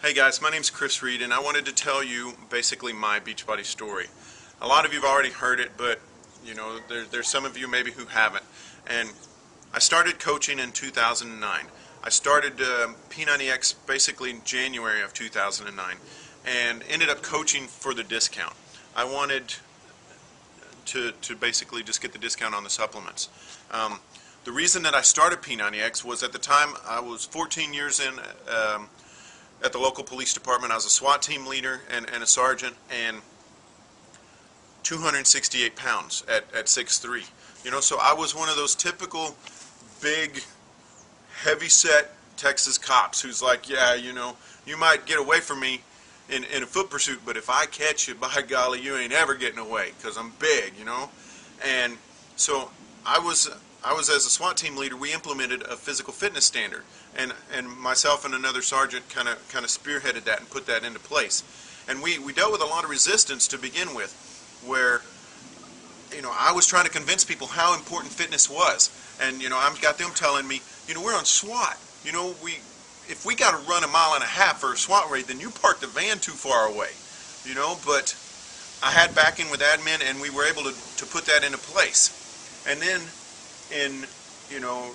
Hey guys, my name's Chris Reed, and I wanted to tell you basically my Beachbody story. A lot of you have already heard it, but there's some of you maybe who haven't. And I started coaching in 2009. I started P90X basically in January of 2009, and ended up coaching for the discount. I wanted to basically just get the discount on the supplements. The reason that I started P90X was at the time I was 14 years in. At the local police department. I was a SWAT team leader and a sergeant, and 268 pounds at 6'3". So I was one of those typical big, heavy-set Texas cops who's like, yeah, you might get away from me in a foot pursuit, but if I catch you, by golly, you ain't ever getting away, because I'm big, And so I was as a SWAT team leader, we implemented a physical fitness standard, and myself and another sergeant kind of spearheaded that and put that into place. And we dealt with a lot of resistance to begin with, where I was trying to convince people how important fitness was, and I've got them telling me, we're on SWAT, if we got to run 1.5 miles for a SWAT raid, then you parked the van too far away, But I had backing with admin, and we were able to put that into place. And then in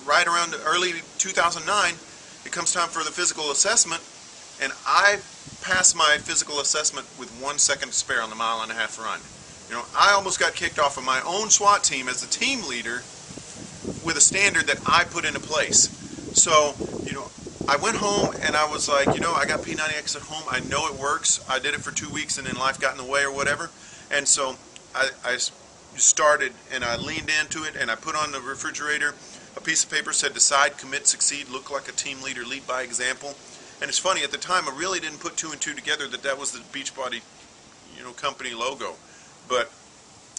right around early 2009, it comes time for the physical assessment, and I passed my physical assessment with 1 second to spare on the 1.5 mile run. I almost got kicked off of my own SWAT team as the team leader with a standard that I put into place. So I went home and I was like, I got P90X at home, I know it works. I did it for 2 weeks and then life got in the way or whatever, and so I started, and I leaned into it, and I put on the refrigerator a piece of paper said decide, commit, succeed, look like a team leader, lead by example. And it's funny, at the time I really didn't put 2 and 2 together that was the Beachbody company logo, but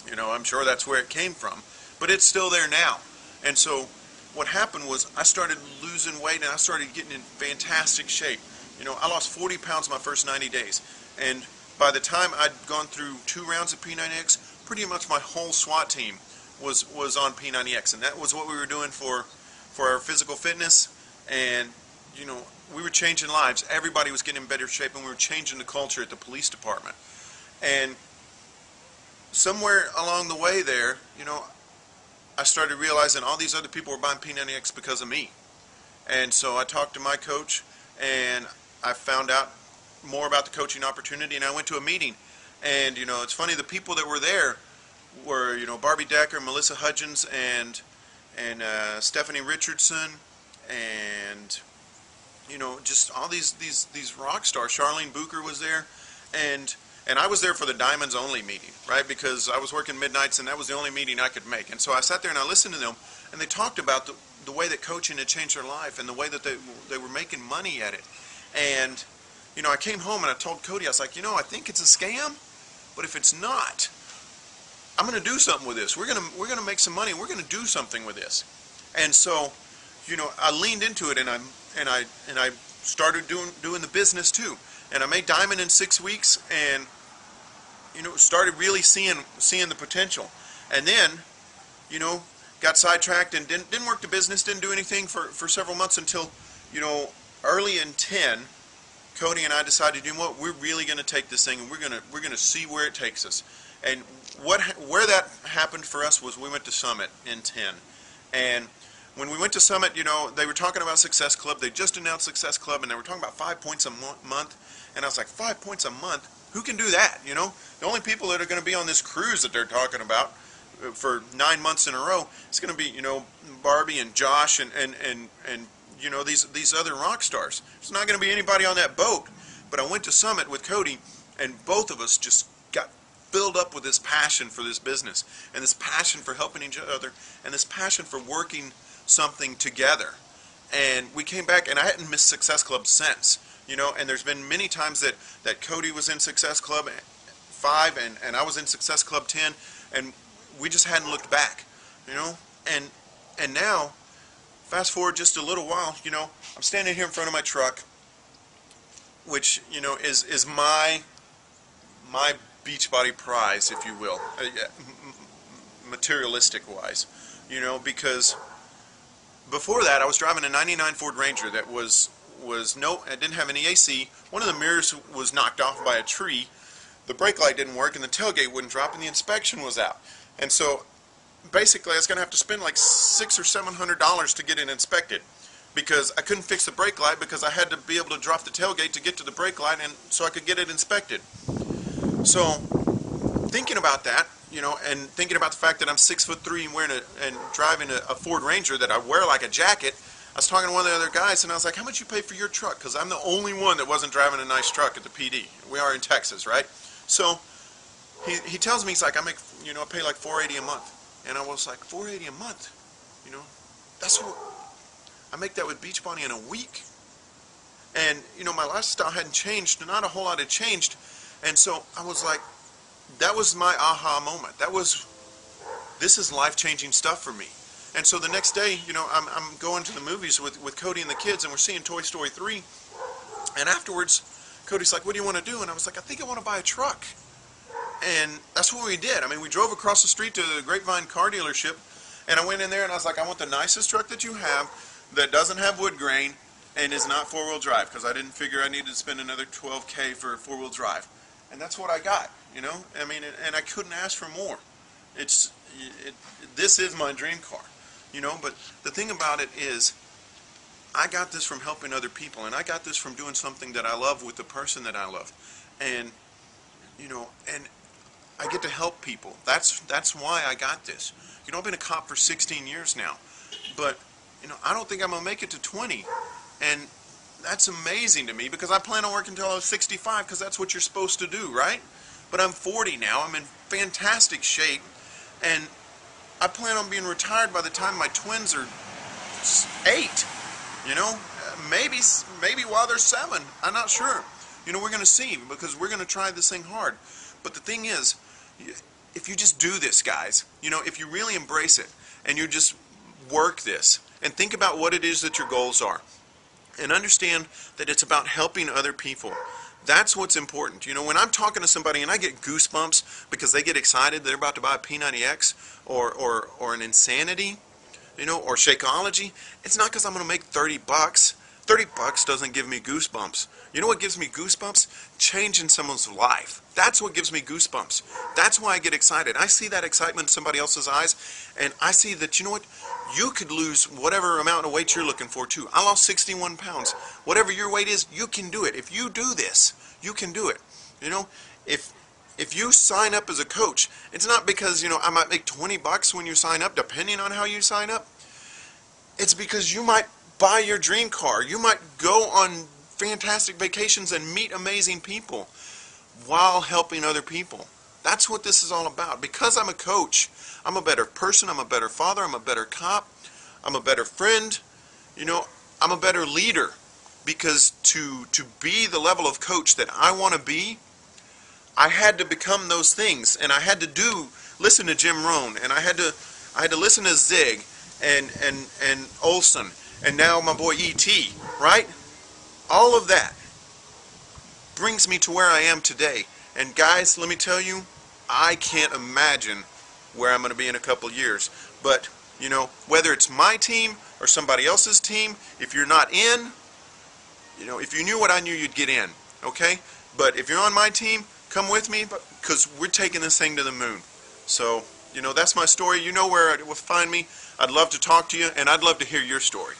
I'm sure that's where it came from, but it's still there now. And so what happened was I started losing weight, and I started getting in fantastic shape. I lost 40 pounds in my first 90 days, and by the time I'd gone through 2 rounds of P90X, pretty much my whole SWAT team was on P90X, and that was what we were doing for our physical fitness. And we were changing lives. Everybody was getting in better shape, and we were changing the culture at the police department. And somewhere along the way there, I started realizing all these other people were buying P90X because of me. And so I talked to my coach, and I found out more about the coaching opportunity, and I went to a meeting. And it's funny, the people that were there were Barbie Decker, Melissa Hudgens, and Stephanie Richardson, and just all these rock stars. Charlene Booker was there, and I was there for the Diamonds Only meeting, right? Because I was working midnights, and that was the only meeting I could make. And so I sat there and I listened to them, and they talked about the way that coaching had changed their life, and the way that they were making money at it. And I came home and I told Cody, I was like, I think it's a scam, but if it's not, I'm going to do something with this. We're going to make some money. We're going to do something with this. And so, I leaned into it, and I started doing the business too. And I made Diamond in 6 weeks, and started really seeing the potential. And then, got sidetracked and didn't work the business, didn't do anything for several months until, early in 10. Cody and I decided, what, we're really going to take this thing, and we're going to see where it takes us. And where that happened for us was we went to Summit in 10. And when we went to Summit, they were talking about Success Club. They just announced Success Club, and they were talking about 5 points a month. And I was like, 5 points a month? Who can do that? The only people that are going to be on this cruise that they're talking about for 9 months in a row, it's going to be, Barbie and Josh and these other rock stars. There's not going to be anybody on that boat. But I went to Summit with Cody, and both of us just got filled up with this passion for this business, and this passion for helping each other, and this passion for working something together. And we came back, and I hadn't missed Success Club since. And there's been many times that Cody was in Success Club 5, and I was in Success Club 10, and we just hadn't looked back. And now, fast forward just a little while, I'm standing here in front of my truck, which, is my Beachbody prize, if you will, materialistic wise, because before that I was driving a '99 Ford Ranger that was it didn't have any AC. One of the mirrors was knocked off by a tree. The brake light didn't work, and the tailgate wouldn't drop, and the inspection was out. And so basically I was going to have to spend like $600 or $700 to get it inspected, because I couldn't fix the brake light because I had to be able to drop the tailgate to get to the brake light, and so I could get it inspected. So thinking about that, and thinking about the fact that I'm 6'3" and driving a Ford Ranger that I wear like a jacket, I was talking to one of the other guys, and I was like, how much you pay for your truck? Because I'm the only one that wasn't driving a nice truck at the PD. We are in Texas, right? So he tells me, he's like, I pay like $480 a month. And I was like, $480 a month? That's what, I make that with Beachbody in a week. And, my lifestyle hadn't changed, not a whole lot had changed. And so I was like, that was my aha moment. This is life-changing stuff for me. And so the next day, I'm going to the movies with Cody and the kids, and we're seeing Toy Story 3. And afterwards, Cody's like, what do you want to do? And I was like, I think I want to buy a truck. And that's what we did. We drove across the street to the Grapevine car dealership, and I went in there and I was like, I want the nicest truck that you have that doesn't have wood grain and is not four-wheel drive, because I didn't figure I needed to spend another $12K for four-wheel drive. And that's what I got, and I couldn't ask for more. This is my dream car, but the thing about it is, I got this from helping other people, and I got this from doing something that I love with the person that I love. And and I get to help people. That's why I got this. I've been a cop for 16 years now, but I don't think I'm gonna make it to 20, and that's amazing to me, because I plan on working until I was 65, because that's what you're supposed to do, right? But I'm 40 now. I'm in fantastic shape, and I plan on being retired by the time my twins are 8. Maybe while they're 7. I'm not sure. We're going to see, because we're going to try this thing hard. But the thing is, if you just do this, guys, if you really embrace it, and you just work this, and think about what it is that your goals are, and understand that it's about helping other people. That's what's important. When I'm talking to somebody and I get goosebumps because they get excited they're about to buy a P90X or an Insanity, or Shakeology, it's not because I'm going to make $30. $30 doesn't give me goosebumps. You know what gives me goosebumps? Changing someone's life. That's what gives me goosebumps. That's why I get excited. I see that excitement in somebody else's eyes, and I see that, you could lose whatever amount of weight you're looking for too. I lost 61 pounds. Whatever your weight is, you can do it. If you do this, you can do it. If you sign up as a coach, it's not because, I might make $20 when you sign up, depending on how you sign up. It's because you might buy your dream car. You might go on fantastic vacations and meet amazing people while helping other people. That's what this is all about. Because I'm a coach, I'm a better person, I'm a better father, I'm a better cop, I'm a better friend, I'm a better leader. Because to be the level of coach that I want to be, I had to become those things, and I had to listen to Jim Rohn, and I had to listen to Zig and Olson, and now my boy E.T., right? All of that brings me to where I am today. And guys, let me tell you, I can't imagine where I'm going to be in a couple years. But, whether it's my team or somebody else's team, if you're not in, if you knew what I knew, you'd get in, okay? But if you're on my team, come with me, because we're taking this thing to the moon. So, that's my story. You know where to find me. I'd love to talk to you, and I'd love to hear your story.